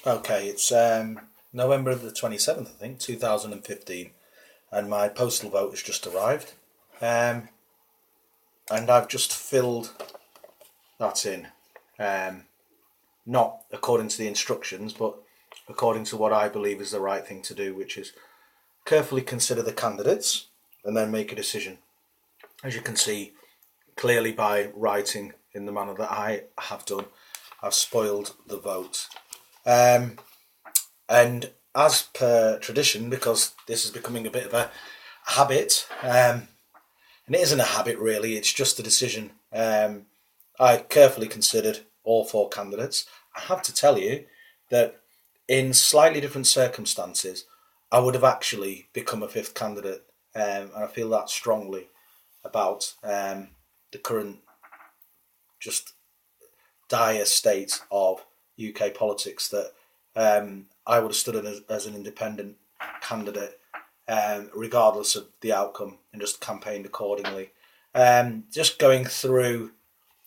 Okay, it's November the 27th, I think, 2015, and my postal vote has just arrived. Um, and I've just filled that in. Um, Not according to the instructions, but according to what I believe is the right thing to do, which is carefully consider the candidates and then make a decision. As you can see clearly by writing in the manner that I have done, I've spoiled the vote. Um, And as per tradition, because this is becoming a bit of a habit, and it isn't a habit really, it's just a decision. I carefully considered all four candidates. I have to tell you that in slightly different circumstances, I would have actually become a fifth candidate, and I feel that strongly about the current just dire state of UK politics that I would have stood in as an independent candidate, regardless of the outcome, and just campaigned accordingly. Just going through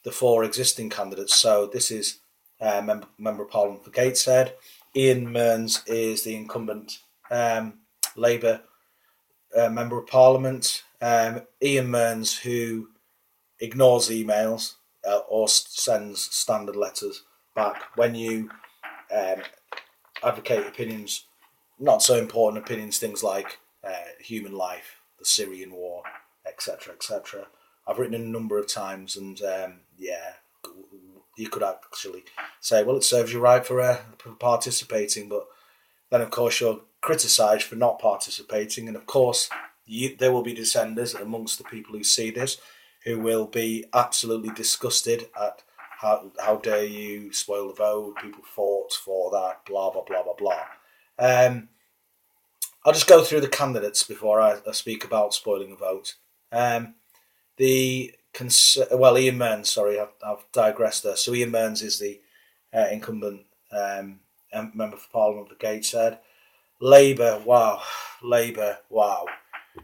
the four existing candidates. So this is Member of Parliament for Gateshead. Ian Mearns is the incumbent Labour Member of Parliament. Ian Mearns, who ignores emails or sends standard letters back when you um, advocate opinions, not so important opinions, things like human life, the Syrian war, etc., etc. I've written a number of times, and you could actually say, well, it serves you right for participating, but then of course you're criticised for not participating, and of course there will be dissenters amongst the people who see this who will be absolutely disgusted at how dare you spoil the vote, people fought for that, blah blah blah blah blah. Um, I'll just go through the candidates before I speak about spoiling a vote. Um, Ian Mearns, sorry, I've digressed there. So Ian Mearns is the incumbent member for Parliament for Gateshead. Labour, wow.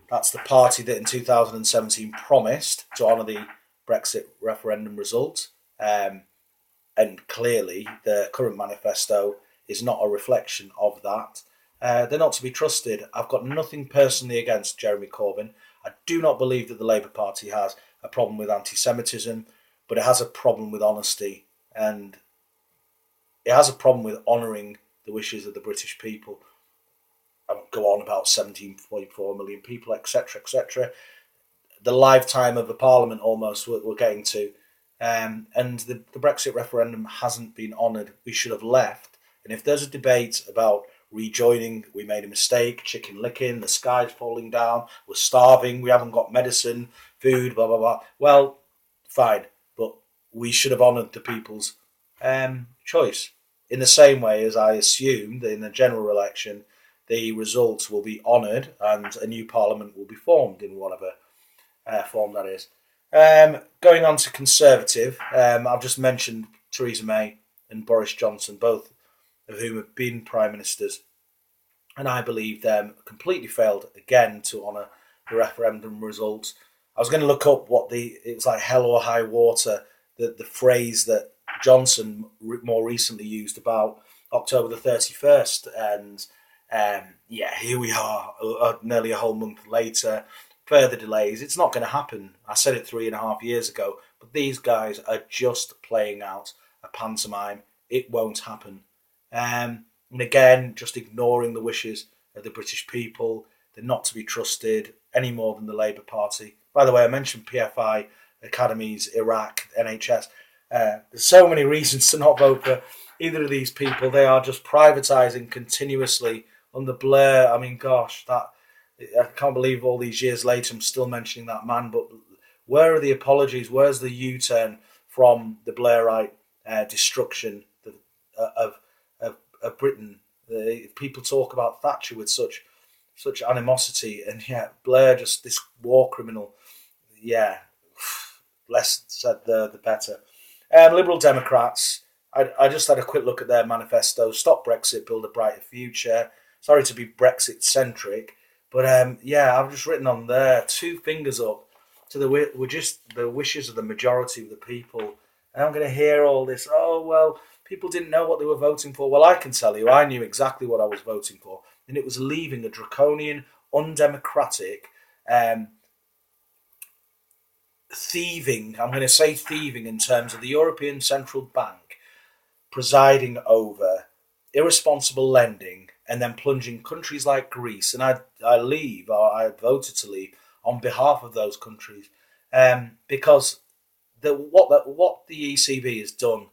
That's the party that in 2017 promised to honour the Brexit referendum result. And clearly, the current manifesto is not a reflection of that. They're not to be trusted. I've got nothing personally against Jeremy Corbyn. I do not believe that the Labour Party has a problem with anti-Semitism, but it has a problem with honesty, and it has a problem with honouring the wishes of the British people. I won't go on about 17.4 million people, etc., etc. The lifetime of the Parliament almost we're getting to. And the Brexit referendum hasn't been honoured. We should have left. And if there's a debate about rejoining, we made a mistake, chicken licking, the sky's falling down, we're starving, we haven't got medicine, food, blah, blah, blah. Well, fine. But we should have honoured the people's choice. In the same way as I assume that in the general election, the results will be honoured and a new parliament will be formed in whatever form that is. Going on to Conservative, I've just mentioned Theresa May and Boris Johnson, both of whom have been Prime Ministers, and I believe them completely failed again to honour the referendum results. I was going to look up it was like hell or high water, the phrase that Johnson more recently used about October the 31st, and here we are, nearly a whole month later. Further delays. It's not going to happen. I said it 3.5 years ago, but these guys are just playing out a pantomime. It won't happen. And again, just ignoring the wishes of the British people. They're not to be trusted any more than the Labour Party. By the way, I mentioned PFI, academies, Iraq, NHS. There's so many reasons to not vote for either of these people. They are just privatising continuously under Blair. I mean, gosh, I can't believe all these years later I'm still mentioning that man, but where are the apologies? Where's the U-turn from the Blairite destruction of Britain? People talk about Thatcher with such animosity, and Blair, just this war criminal. Yeah, less said the better. Liberal Democrats, I just had a quick look at their manifesto. Stop Brexit, build a brighter future. Sorry to be Brexit-centric, but I've just written on there, two fingers up to the wishes of the majority of the people. And I'm going to hear all this, oh, well, people didn't know what they were voting for. Well, I can tell you, I knew exactly what I was voting for, and it was leaving a draconian, undemocratic, um, thieving, I'm going to say thieving in terms of the European Central Bank presiding over irresponsible lending and then plunging countries like Greece. And I voted to leave on behalf of those countries because what the ECB has done.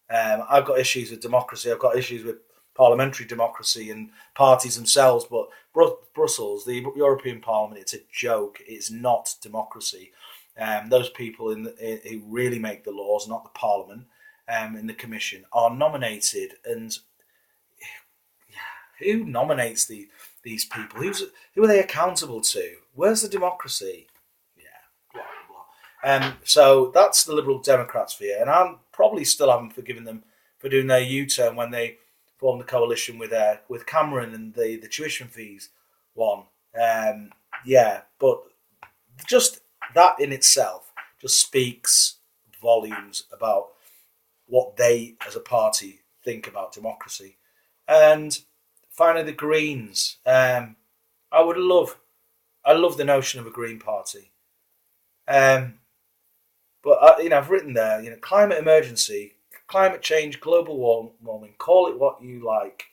I've got issues with democracy. I've got issues with parliamentary democracy and parties themselves. But Brussels, the European Parliament, it's a joke. It's not democracy. Those people who really make the laws, not the Parliament, in the Commission, are nominated. And who nominates these people? Who are they accountable to? Where's the democracy? Yeah, blah blah blah. So that's the Liberal Democrats for you, and I probably still haven't forgiven them for doing their U-turn when they formed a coalition with Cameron and the tuition fees one. But just that in itself just speaks volumes about what they as a party think about democracy. And finally, the Greens. I love the notion of a Green Party. But I've written there, climate emergency, climate change, global warming, call it what you like.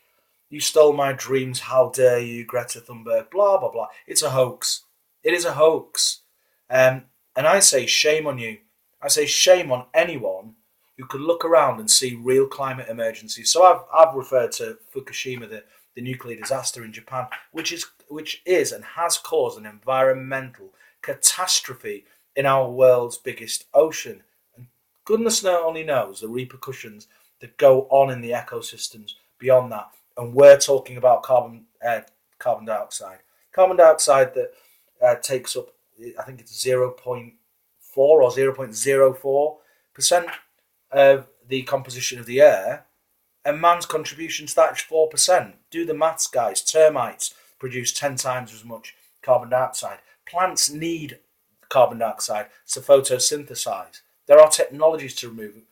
You stole my dreams, how dare you, Greta Thunberg, blah, blah, blah. It's a hoax. It is a hoax. And I say shame on you. I say shame on anyone who could look around and see real climate emergencies. So I've referred to Fukushima, the nuclear disaster in Japan, which is and has caused an environmental catastrophe in our world's biggest ocean. And goodness only knows the repercussions that go on in the ecosystems beyond that. And we're talking about carbon dioxide. Carbon dioxide that takes up, I think it's 0.4 or 0.04% of the composition of the air. And man's contribution to that is 4%. Do the maths, guys. Termites produce 10 times as much carbon dioxide. Plants need carbon dioxide to photosynthesize. There are technologies to remove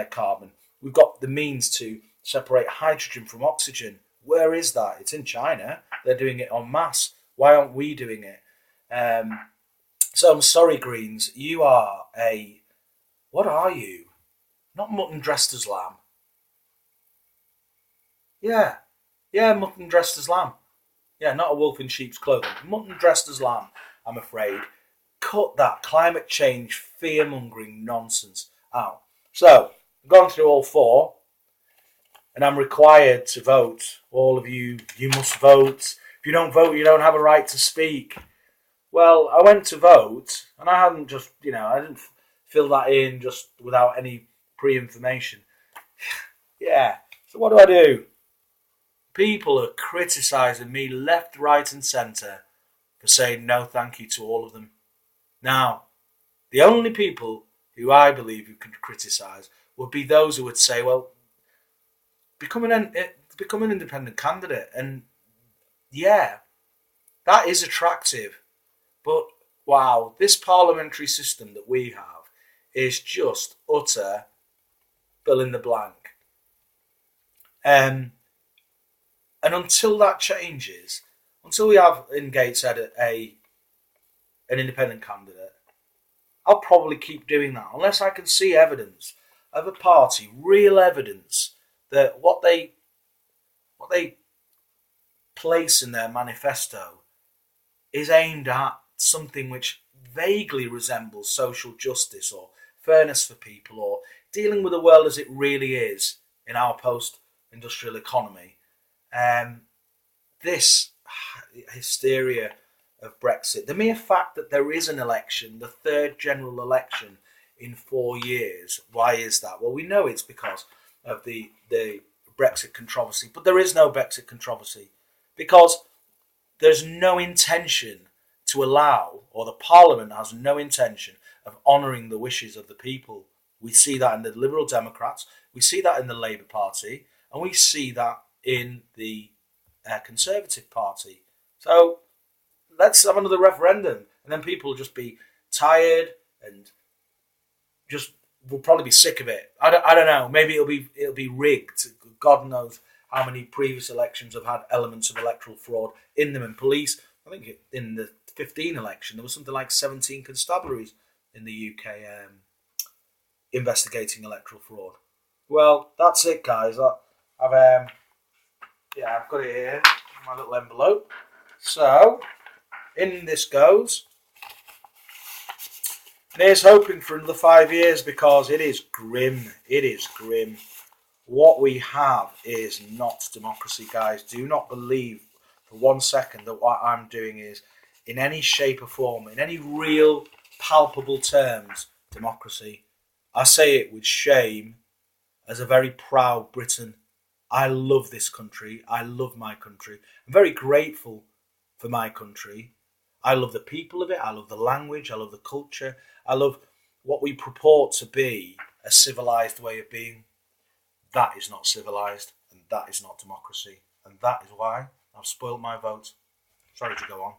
carbon. We've got the means to separate hydrogen from oxygen. Where is that? It's in China. They're doing it en masse. Why aren't we doing it? So I'm sorry, Greens. You are what are you? Not mutton dressed as lamb. Yeah, mutton dressed as lamb. Yeah, not a wolf in sheep's clothing. Mutton dressed as lamb, I'm afraid. Cut that climate change fear-mongering nonsense out. So, I've gone through all four, and I'm required to vote. All of you must vote. If you don't vote, you don't have a right to speak. Well, I went to vote, and I hadn't just, I didn't fill that in just without any pre-information. Yeah, so what do? People are criticising me left, right and centre for saying no thank you to all of them. Now, the only people who I believe who can criticise would be those who would say, well, become an independent candidate. And yeah, that is attractive. But wow, this parliamentary system that we have is just utter fill in the blank. And until that changes, until we have in Gateshead an independent candidate, I'll probably keep doing that unless I can see evidence of a party, real evidence that what they place in their manifesto is aimed at something which vaguely resembles social justice or fairness for people or dealing with the world as it really is in our post-industrial economy. This hysteria of Brexit, the mere fact that there is an election, the third general election in 4 years, why is that? Well, we know it's because of the Brexit controversy, but there is no Brexit controversy because there's no intention to allow, or the Parliament has no intention of honouring the wishes of the people. We see that in the Liberal Democrats, we see that in the Labour Party, and we see that in the Conservative Party. So let's have another referendum, and then people will just be tired and just will probably be sick of it. I don't know. Maybe it'll be rigged. God knows how many previous elections have had elements of electoral fraud in them. And police, I think in the 15 election, there was something like 17 constabularies in the UK investigating electoral fraud. Well, that's it, guys. I've I've got it here, my little envelope. So, in this goes. And here's hoping for another 5 years, because it is grim. It is grim. What we have is not democracy, guys. Do not believe for 1 second that what I'm doing is, in any shape or form, in any real, palpable terms, democracy. I say it with shame, as a very proud Briton. I love this country. I love my country. I'm very grateful for my country. I love the people of it. I love the language. I love the culture. I love what we purport to be a civilized way of being. That is not civilized, and that is not democracy. And that is why I've spoiled my vote. Sorry to go on.